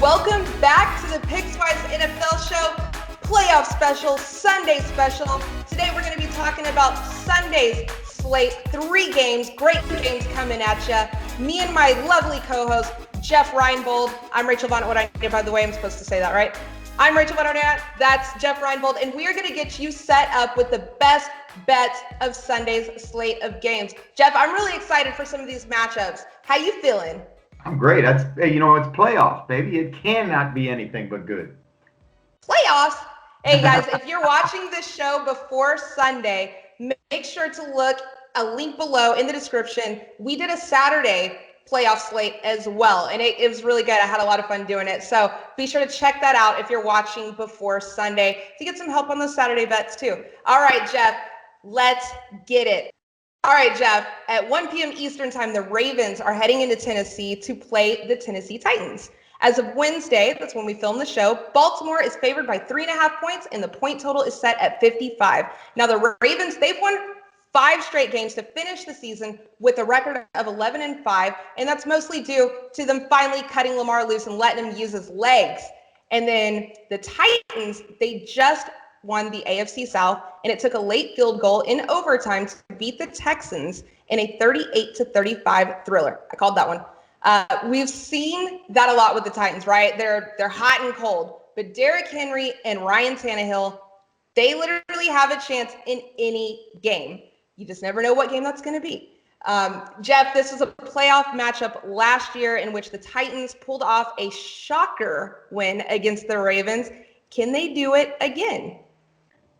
Welcome back to the Pickswise NFL Show playoff special, Sunday special. Today we're going to be talking about Sunday's slate. 3 games, great games coming at you. Me and my lovely co-host, Jeff Reinebold. I'm Rachael Von Oranje, by the way. I'm supposed to say that, right? I'm Rachael Von Oranje. That's Jeff Reinebold. And we are going to get you set up with the best bets of Sunday's slate of games. Jeff, I'm really excited for some of these matchups. How you feeling? I'm great. It's playoffs, baby. It cannot be anything but good. Playoffs? Hey, guys, if you're watching this show before Sunday, make sure to look a link below in the description. We did a Saturday playoff slate as well, and it was really good. I had a lot of fun doing it. So be sure to check that out if you're watching before Sunday to get some help on those Saturday bets too. All right, Jeff, let's get it. All right, Jeff, at 1 p.m. Eastern time, the Ravens are heading into Tennessee to play the Tennessee Titans. As of Wednesday, that's when we film the show, Baltimore is favored by 3.5 points, and the point total is set at 55. Now, the Ravens, they've won 5 straight games to finish the season with a record of 11-5, and that's mostly due to them finally cutting Lamar loose and letting him use his legs. And then the Titans, they just won the AFC South, and it took a late field goal in overtime to beat the Texans in a 38-35 thriller. I called that one. We've seen that a lot with the Titans, right? They're hot and cold, but Derrick Henry and Ryan Tannehill, they literally have a chance in any game. You just never know what game that's going to be. Jeff, this was a playoff matchup last year in which the Titans pulled off a shocker win against the Ravens. Can they do it again?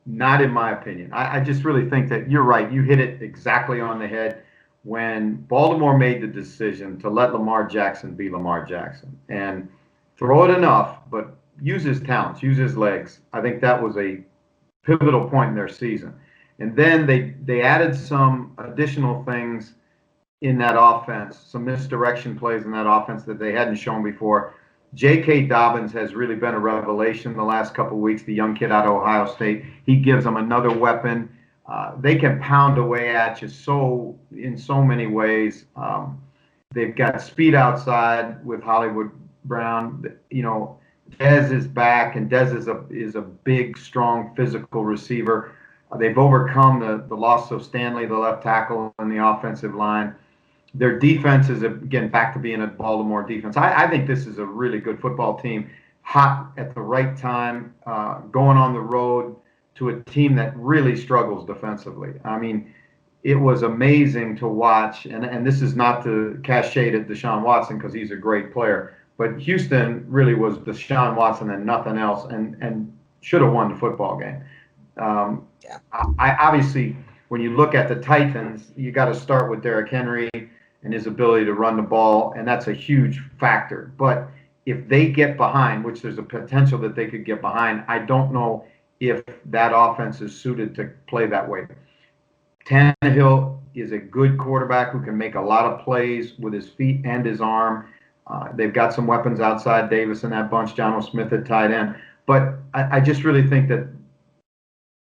Not in my opinion. I just really think that you're right. You hit it exactly on the head. When Baltimore made the decision to let Lamar Jackson be Lamar Jackson and throw it enough, but use his talents, use his legs, I think that was a pivotal point in their season. And then they added some additional things in that offense, some misdirection plays in that offense that they hadn't shown before. J.K. Dobbins has really been a revelation the last couple of weeks, the young kid out of Ohio State. He gives them another weapon. They can pound away at you in so many ways. They've got speed outside with Hollywood Brown. Dez is back, and Dez is a big, strong, physical receiver. They've overcome the loss of Stanley, the left tackle, and the offensive line. Their defense is, again, back to being a Baltimore defense. I think this is a really good football team, hot at the right time, going on the road to a team that really struggles defensively. I mean, it was amazing to watch, and this is not to cast shade at Deshaun Watson because he's a great player, but Houston really was Deshaun Watson and nothing else, and should have won the football game. I obviously, when you look at the Titans, you got to start with Derrick Henry and his ability to run the ball, and that's a huge factor. But if they get behind, which there's a potential that they could get behind, I don't know if that offense is suited to play that way. Tannehill is a good quarterback who can make a lot of plays with his feet and his arm. They've got some weapons outside Davis and that bunch, John O. Smith at tight end. But I just really think that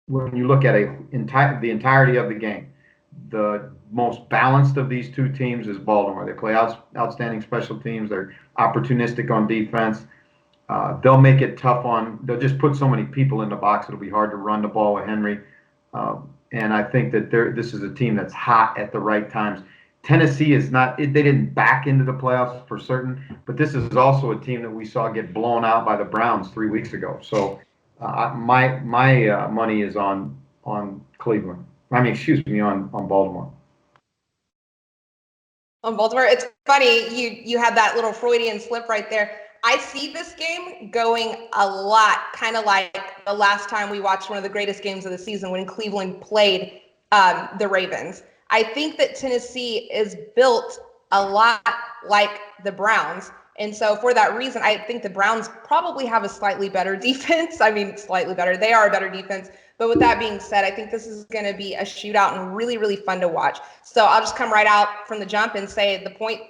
when you look at the entirety of the game, the most balanced of these two teams is Baltimore. They play outstanding special teams. They're opportunistic on defense. They'll make it tough they'll just put so many people in the box. It'll be hard to run the ball with Henry. And I think that this is a team that's hot at the right times. Tennessee is not, they didn't back into the playoffs for certain, but this is also a team that we saw get blown out by the Browns 3 weeks ago. So my money is on Cleveland. On Baltimore. On Baltimore, it's funny, you had that little Freudian slip right there. I see this game going a lot, kind of like the last time we watched one of the greatest games of the season when Cleveland played the Ravens. I think that Tennessee is built a lot like the Browns. And so for that reason, I think the Browns probably have a slightly better defense. I mean, slightly better. They are a better defense. But with that being said, I think this is going to be a shootout and really, really fun to watch. So I'll just come right out from the jump and say the point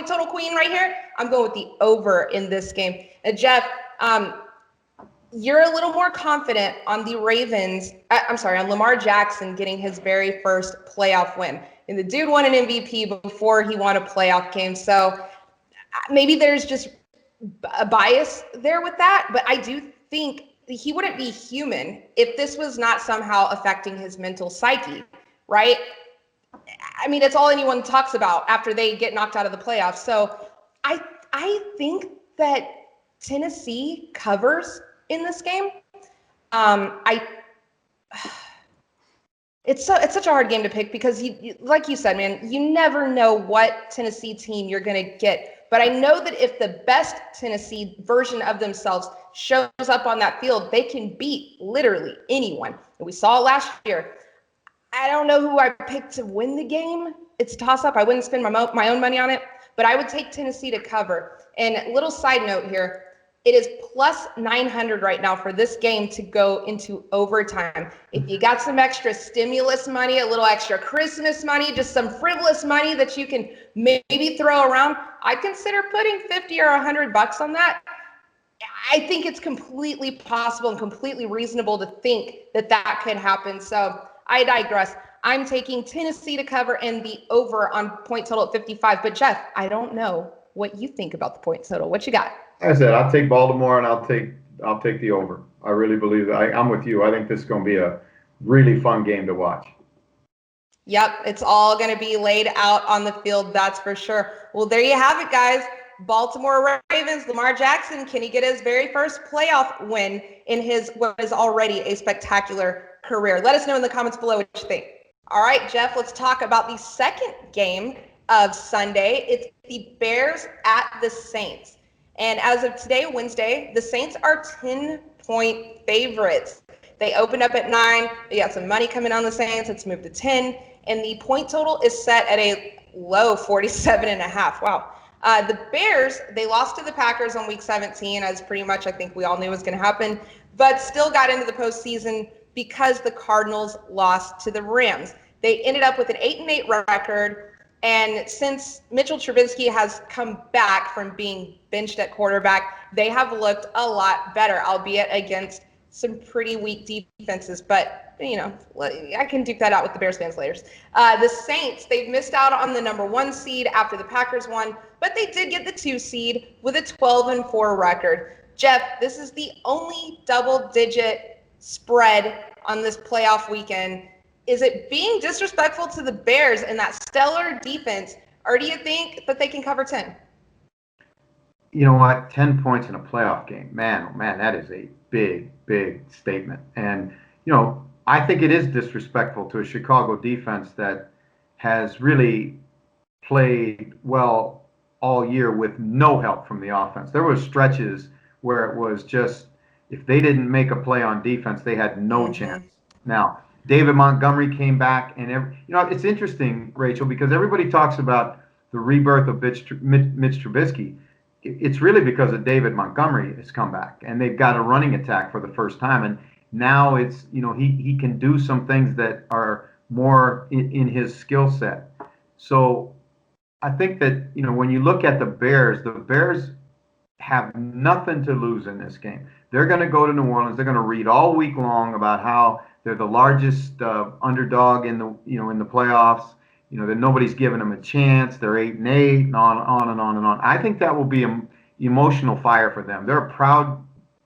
total queen right here, I'm going with the over in this game. Jeff, you're a little more confident on the Ravens. On Lamar Jackson getting his very first playoff win. And the dude won an MVP before he won a playoff game. So maybe there's just a bias there with that, but I do think he wouldn't be human if this was not somehow affecting his mental psyche, right? I mean, it's all anyone talks about after they get knocked out of the playoffs. So I think that Tennessee covers in this game. It's such a hard game to pick because you like you said, man, you never know what Tennessee team you're going to get. But I know that if the best Tennessee version of themselves shows up on that field, they can beat literally anyone. And we saw it last year. I don't know who I picked to win the game. It's a toss-up. I wouldn't spend my own money on it, but I would take Tennessee to cover. And little side note here, it is plus 900 right now for this game to go into overtime. If you got some extra stimulus money, a little extra Christmas money, just some frivolous money that you can maybe throw around, I'd consider putting 50 or $100 on that. I think it's completely possible and completely reasonable to think that that could happen. So I digress. I'm taking Tennessee to cover and the over on point total at 55. But Jeff, I don't know what you think about the point total. What you got? Like I said, I'll take Baltimore and I'll take the over. I really believe that. I'm with you. I think this is going to be a really fun game to watch. Yep, it's all going to be laid out on the field, that's for sure. Well, there you have it, guys. Baltimore Ravens, Lamar Jackson, can he get his very first playoff win in his what is already a spectacular career? Let us know in the comments below what you think. All right, Jeff, let's talk about the second game of Sunday. It's the Bears at the Saints. And as of today, Wednesday, the Saints are 10-point favorites. They opened up at 9. They got some money coming on the Saints. It's moved to 10. And the point total is set at a low 47.5. Wow. The Bears, they lost to the Packers on week 17, as pretty much I think we all knew was going to happen, but still got into the postseason because the Cardinals lost to the Rams. They ended up with an 8-8 record. And since Mitchell Trubisky has come back from being benched at quarterback, they have looked a lot better, albeit against some pretty weak defenses. But, you know, I can duke that out with the Bears fans later. The Saints, they've missed out on the number 1 seed after the Packers won, but they did get the 2 seed with a 12-4 record. Jeff, this is the only double-digit spread on this playoff weekend. Is it being disrespectful to the Bears and that stellar defense, or do you think that they can cover 10? You know what? 10 points in a playoff game. Man, oh man, that is a big, big statement. And, you know, I think it is disrespectful to a Chicago defense that has really played well all year with no help from the offense. There were stretches where it was just, if they didn't make a play on defense, they had no chance. Now, David Montgomery came back, and it's interesting, Rachel, because everybody talks about the rebirth of Mitch Trubisky. It's really because of David Montgomery has come back, and they've got a running attack for the first time, and now it's he can do some things that are more in his skill set. So I think that when you look at the Bears have nothing to lose in this game. They're going to go to New Orleans. They're going to read all week long about how they're the largest underdog in the playoffs. That nobody's giving them a chance. They're 8-8, and on and on and on. I think that will be an emotional fire for them. They're a proud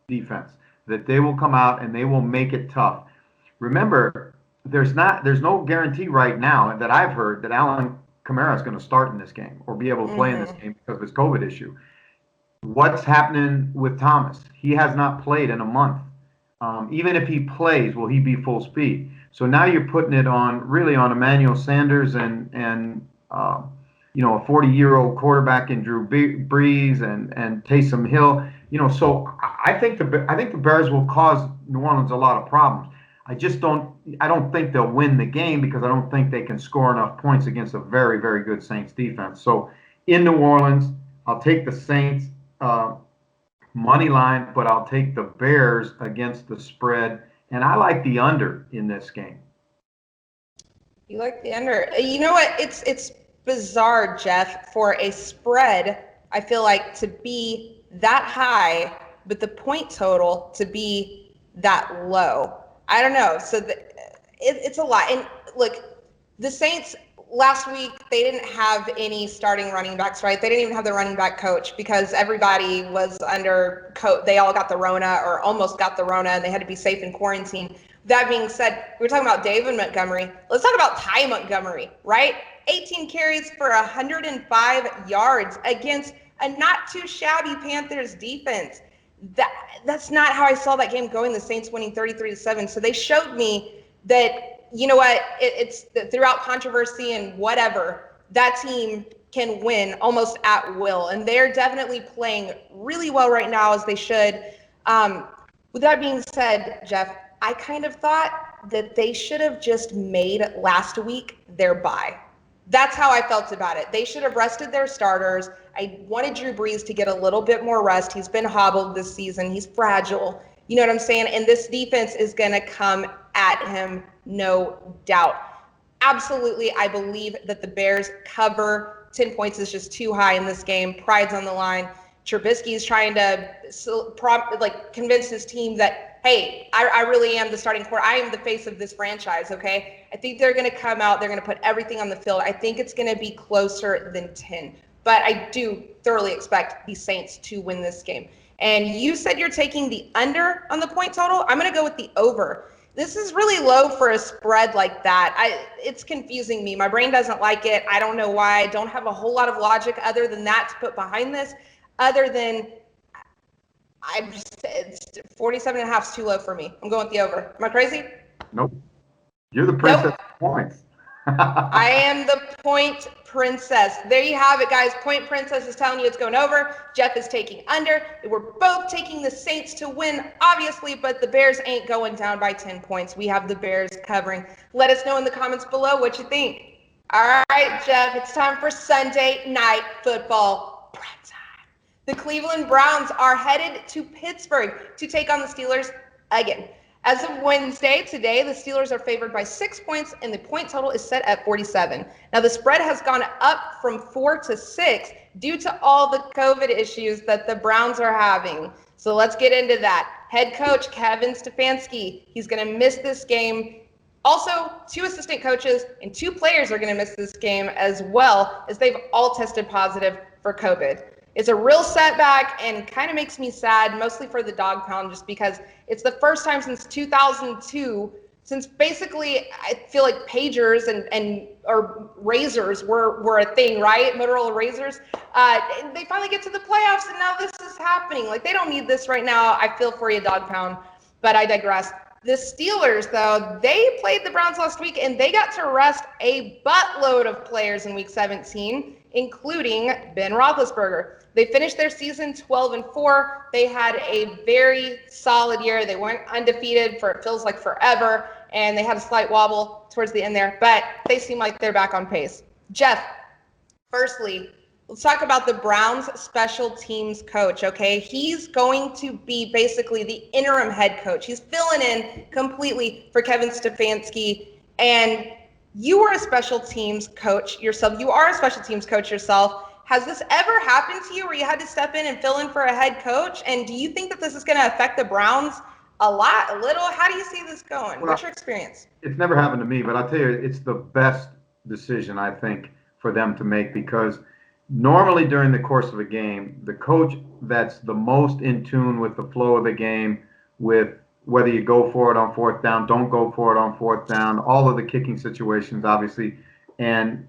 defense that they will come out and they will make it tough. Remember, there's no guarantee right now that I've heard that Alvin Kamara is going to start in this game or be able to play in this game because of his COVID issue. What's happening with Thomas? He has not played in a month. Even if he plays, will he be full speed? So now you're putting it on Emmanuel Sanders and a 40-year-old quarterback in Drew Brees and Taysom Hill. So I think the Bears will cause New Orleans a lot of problems. I don't think they'll win the game because I don't think they can score enough points against a very, very good Saints defense. So in New Orleans, I'll take the Saints money line, but I'll take the Bears against the spread, and I like the under in this game. You like the under? You know what? It's bizarre, Jeff, for a spread, I feel like, to be that high, but the point total to be that low. I don't know. So it's a lot. And look, the Saints last week they didn't have any starting running backs, right? They didn't even have the running back coach because everybody was under they all got the Rona or almost got the Rona, and they had to be safe in quarantine. That being said, we were talking about David Montgomery. Let's talk about Ty Montgomery, right? 18 carries for 105 yards against a not too shabby Panthers defense. That's not how I saw that game going. The Saints winning 33-7. So they showed me that, you know what, it's throughout controversy and whatever, that team can win almost at will. And they're definitely playing really well right now, as they should. With that being said, Jeff, I kind of thought that they should have just made last week their bye. That's how I felt about it. They should have rested their starters. I wanted Drew Brees to get a little bit more rest. He's been hobbled this season. He's fragile. You know what I'm saying? And this defense is going to come at him, no doubt. Absolutely, I believe that the Bears cover. 10 points is just too high in this game. Pride's on the line. Trubisky is trying to convince his team that, hey, I really am the starting quarterback. I am the face of this franchise, okay? I think they're going to come out. They're going to put everything on the field. I think it's going to be closer than 10. But I do thoroughly expect the Saints to win this game. And you said you're taking the under on the point total. I'm going to go with the over. This is really low for a spread like that. It's confusing me. My brain doesn't like it. I don't know why. I don't have a whole lot of logic other than that to put behind this, other than it's 47.5 is too low for me. I'm going with the over. Am I crazy? Nope. You're the princess of points. I am the point princess. There you have it, guys. Point princess is telling you it's going over. Jeff is taking under. We're both taking the Saints to win, obviously, but the Bears ain't going down by 10 points. We have the Bears covering. Let us know in the comments below what you think. All right, Jeff, it's time for Sunday Night Football prime time. The Cleveland Browns are headed to Pittsburgh to take on the Steelers again. As of Wednesday, today, the Steelers are favored by 6 points, and the point total is set at 47. Now, the spread has gone up from 4 to 6 due to all the COVID issues that the Browns are having. So let's get into that. Head coach Kevin Stefanski, he's going to miss this game. Also, 2 assistant coaches and 2 players are going to miss this game as well, as they've all tested positive for COVID. It's a real setback and kind of makes me sad, mostly for the dog pound, just because it's the first time since 2002, since basically I feel like pagers or razors were a thing, right? Motorola razors. They finally get to the playoffs, and now this is happening. Like, they don't need this right now. I feel for you, dog pound, but I digress. The Steelers, though, they played the Browns last week, and they got to rest a buttload of players in Week 17, including Ben Roethlisberger. They finished their season 12-4. They had a very solid year. They weren't undefeated for it feels like forever, and they had a slight wobble towards the end there, but they seem like they're back on pace. Jeff, firstly, let's talk about the Browns special teams coach, okay? He's going to be basically the interim head coach. He's filling in completely for Kevin Stefanski, and you were a special teams coach yourself. You are a special teams coach yourself. Has this ever happened to you where you had to step in and fill in for a head coach? And do you think that this is going to affect the Browns a lot, a little? How do you see this going? What's your experience? It's never happened to me, but I'll tell you, it's the best decision, I think, for them to make, because normally during the course of a game, the coach that's the most in tune with the flow of the game, with whether you go for it on 4th down, don't go for it on 4th down, all of the kicking situations, obviously, and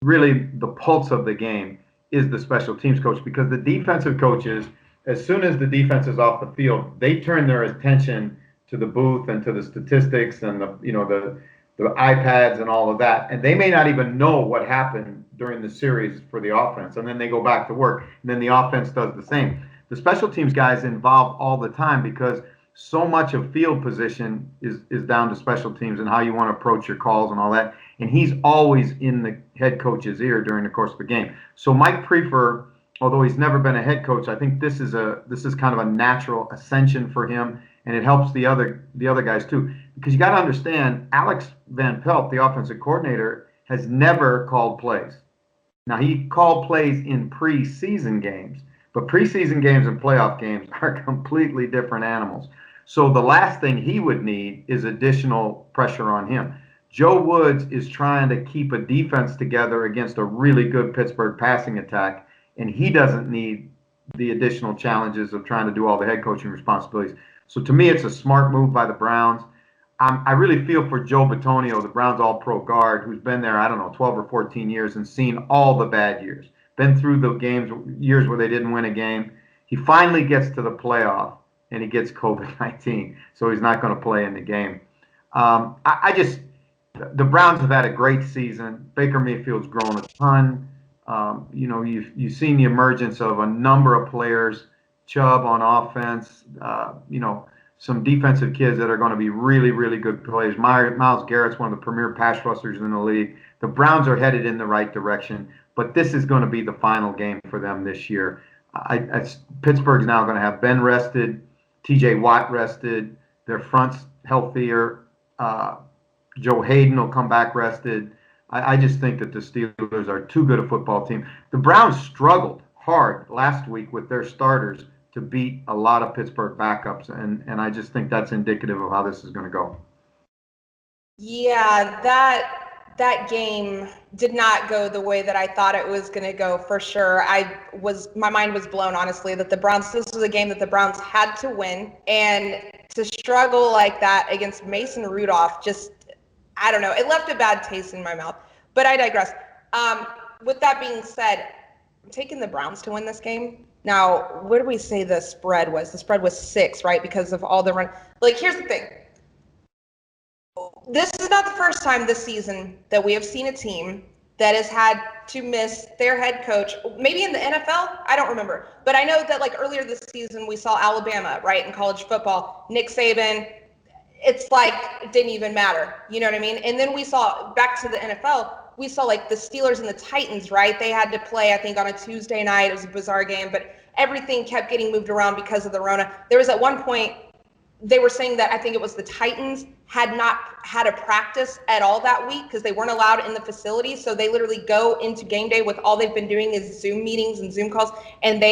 really the pulse of the game is the special teams coach, because the defensive coaches, as soon as the defense is off the field, they turn their attention to the booth and to the statistics and the iPads and all of that, and they may not even know what happened during the series for the offense, and then they go back to work, and then the offense does the same. The special teams guys involved all the time, because so much of field position is down to special teams and how you want to approach your calls and all that. And he's always in the head coach's ear during the course of the game. So Mike Prefer, although he's never been a head coach, I think this is kind of a natural ascension for him, and it helps the other guys too. Because you got to understand, Alex Van Pelt, the offensive coordinator, has never called plays. Now, he called plays in preseason games, but preseason games and playoff games are completely different animals. So the last thing he would need is additional pressure on him. Joe Woods is trying to keep a defense together against a really good Pittsburgh passing attack, and he doesn't need the additional challenges of trying to do all the head coaching responsibilities. So to me, it's a smart move by the Browns. I really feel for Joe Bitonio, the Browns all-pro guard, who's been there, I don't know, 12 or 14 years and seen all the bad years, been through the years where they didn't win a game. He finally gets to the playoff, and he gets COVID-19, so he's not going to play in the game. The Browns have had a great season. Baker Mayfield's grown a ton. You've seen the emergence of a number of players, Chubb on offense, some defensive kids that are going to be really, really good players. Myles Garrett's one of the premier pass rushers in the league. The Browns are headed in the right direction, but this is going to be the final game for them this year. Pittsburgh's now going to have Ben rested, T.J. Watt rested, their front's healthier. Joe Hayden will come back rested. I just think that the Steelers are too good a football team. The Browns struggled hard last week with their starters to beat a lot of Pittsburgh backups, and I just think that's indicative of how this is going to go. Yeah, that game did not go the way that I thought it was going to go for sure. My mind was blown, honestly, that this was a game that the Browns had to win, and to struggle like that against Mason Rudolph, just, I don't know, it left a bad taste in my mouth, but I digress. With that being said, I'm taking the Browns to win this game. Now, what did we say the spread was? The spread was 6, right? Because of all the run. Here's the thing. This is not the first time this season that we have seen a team that has had to miss their head coach. Maybe in the NFL, I don't remember. But I know that earlier this season, we saw Alabama, right, in college football. Nick Saban, it's it didn't even matter. You know what I mean? And then we saw, back to the NFL, we saw the Steelers and the Titans, right? They had to play, I think, on a Tuesday night. It was a bizarre game, but everything kept getting moved around because of the Rona. There was at one point, they were saying that I think it was the Titans had not had a practice at all that week because they weren't allowed in the facility. So they literally go into game day with all they've been doing is Zoom meetings and Zoom calls. And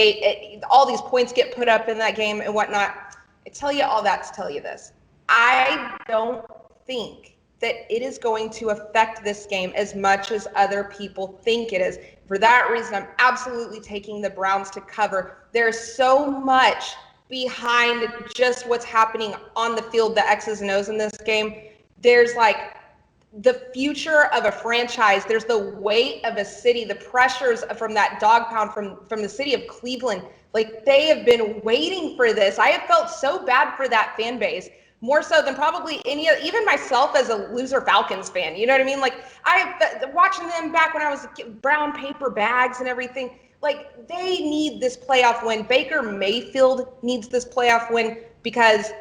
all these points get put up in that game and whatnot. I tell you all that to tell you this. I don't think that it is going to affect this game as much as other people think it is. For that reason, I'm absolutely taking the Browns to cover. There's so much behind just what's happening on the field, the X's and O's in this game. There's the future of a franchise. There's the weight of a city, the pressures from that dog pound from the city of Cleveland. They have been waiting for this. I have felt so bad for that fan base, more so than probably even myself as a loser Falcons fan. You know what I mean? I watching them back when I was brown paper bags and everything. They need this playoff win. Baker Mayfield needs this playoff win because,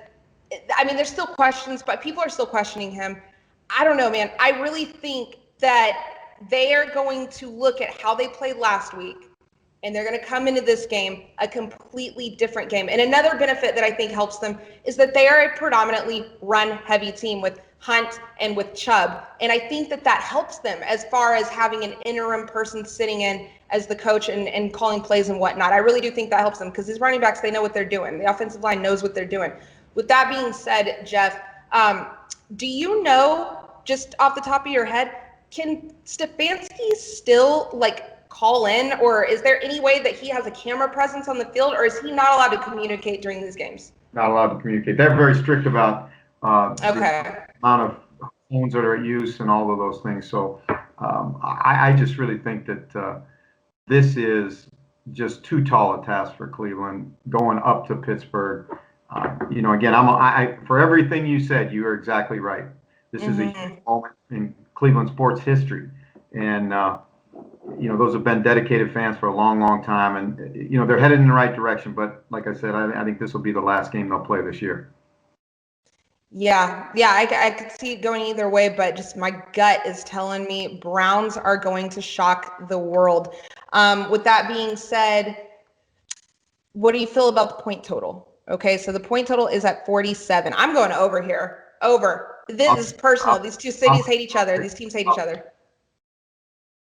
there's still questions, but people are still questioning him. I don't know, man. I really think that they are going to look at how they played last week, and they're going to come into this game a completely different game. And another benefit that I think helps them is that they are a predominantly run-heavy team with Hunt and with Chubb. And I think that helps them as far as having an interim person sitting in as the coach and calling plays and whatnot. I really do think that helps them because these running backs, they know what they're doing. The offensive line knows what they're doing. With that being said, Jeff, do you know, just off the top of your head, can Stefanski still call in, or is there any way that he has a camera presence on the field, or is he not allowed to communicate during these games? Not allowed to communicate. They're very strict about the amount of phones that are at use and all of those things. So I just really think that this is just too tall a task for Cleveland going up to Pittsburgh. Again, for everything you said, you are exactly right. This is a huge moment in Cleveland sports history, and those have been dedicated fans for a long, long time, and they're headed in the right direction. But like I said, I think this will be the last game they'll play this year. Yeah, I could see it going either way, but just my gut is telling me Browns are going to shock the world. With that being said, what do you feel about the point total? Okay, so the point total is at 47. I'm going over here. Over. This is personal. These two cities hate each other. These teams hate each other.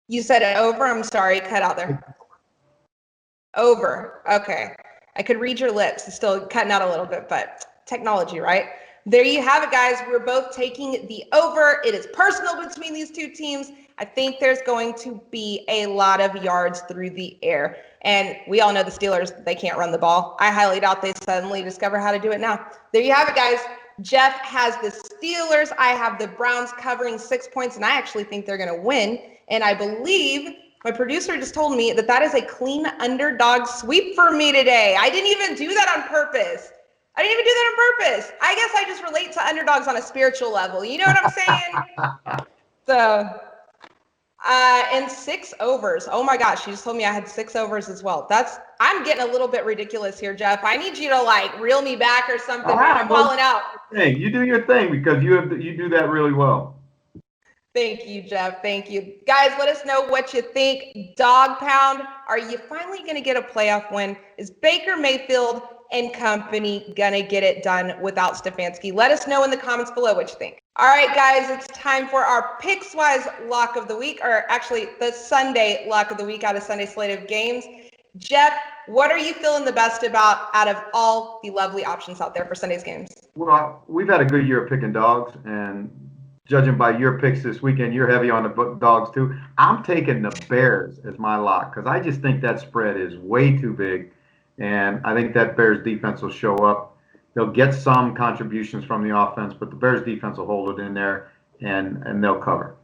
You said over? I'm sorry, cut out there. Over. Okay. I could read your lips. It's still cutting out a little bit, but technology, right? There you have it, guys. We're both taking the over. It is personal between these two teams. I think there's going to be a lot of yards through the air. And we all know the Steelers, they can't run the ball. I highly doubt they suddenly discover how to do it now. There you have it, guys. Jeff has the Steelers. I have the Browns covering 6 points, and I actually think they're going to win. And I believe my producer just told me that is a clean underdog sweep for me today. I didn't even do that on purpose. I guess I just relate to underdogs on a spiritual level. You know what I'm saying? So, and 6 overs. Oh my gosh, she just told me I had 6 overs as well. I'm getting a little bit ridiculous here, Jeff. I need you to reel me back or something. I'm falling out. Hey, you do your thing because you do that really well. Thank you, Jeff. Thank you. Guys, let us know what you think. Dog pound, are you finally going to get a playoff win? Is Baker Mayfield and company gonna get it done without Stefanski? Let us know in the comments below what you think. All right, guys, it's time for our Pickswise lock of the week, or actually the Sunday lock of the week out of Sunday slate of games. Jeff, what are you feeling the best about out of all the lovely options out there for Sunday's games? Well, we've had a good year of picking dogs, and judging by your picks this weekend, you're heavy on the dogs too. I'm taking the Bears as my lock because I just think that spread is way too big. And I think that Bears defense will show up. They'll get some contributions from the offense, but the Bears defense will hold it in there and they'll cover.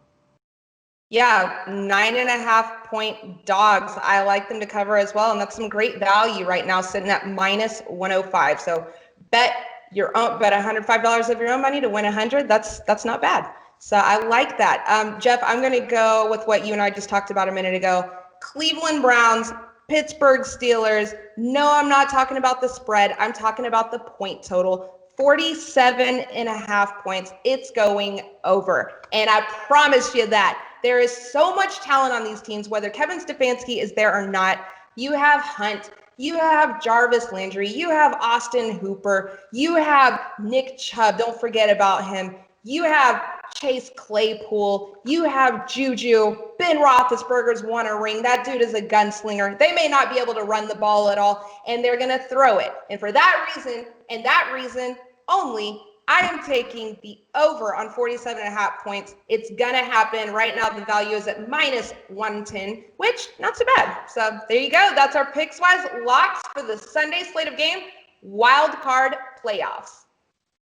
Yeah, 9.5-point dogs. I like them to cover as well. And that's some great value right now, sitting at -105. So bet $105 of your own money to win 100. That's not bad. So I like that. Jeff, I'm going to go with what you and I just talked about a minute ago. Cleveland Browns, Pittsburgh Steelers. No, I'm not talking about the spread. I'm talking about the point total. 47.5 points. It's going over. And I promise you that. There is so much talent on these teams, whether Kevin Stefanski is there or not. You have Hunt. You have Jarvis Landry. You have Austin Hooper. You have Nick Chubb. Don't forget about him. You have Chase Claypool. You have Juju. Ben Roethlisberger's won a ring. That dude is a gunslinger. They may not be able to run the ball at all, and they're going to throw it. And for that reason, and that reason only, I am taking the over on 47.5 points. It's going to happen. Right now, the value is at -110, which not too bad. So there you go. That's our Pickswise locks for the Sunday slate of game, Wildcard playoffs.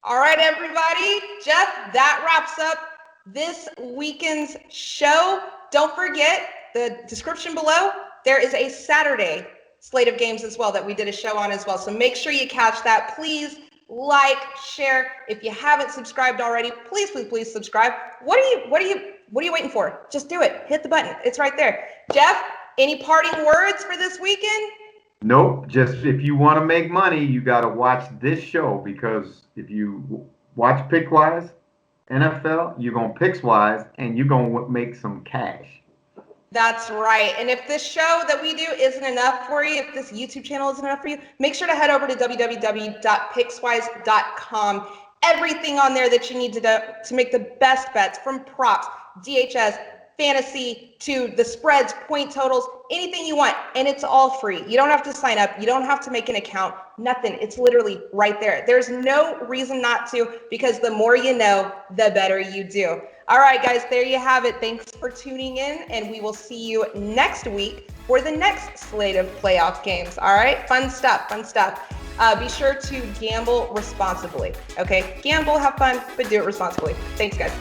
All right, everybody. Jeff, that wraps up this weekend's show. Don't forget the description below. There is a Saturday slate of games as well that we did a show on as well. So make sure you catch that. Please like, share. If you haven't subscribed already, please subscribe. What are you waiting for? Just do it. Hit the button. It's right there. Jeff, any parting words for this weekend? Nope. Just if you want to make money, you got to watch this show because if you watch Pickswise NFL, you're going to Pickswise and you're going to make some cash. That's right. And if this show that we do isn't enough for you, if this YouTube channel isn't enough for you, make sure to head over to www.pickswise.com. Everything on there that you need to make the best bets, from props, DHS, fantasy, to the spreads, point totals, anything you want. And it's all free. You don't have to sign up. You don't have to make an account. Nothing. It's literally right there. There's no reason not to, because the more you know, the better you do. All right, guys, there you have it. Thanks for tuning in, and we will see you next week for the next slate of playoff games. All right, fun stuff. Be sure to gamble responsibly. Okay, gamble, have fun, but do it responsibly. Thanks, guys.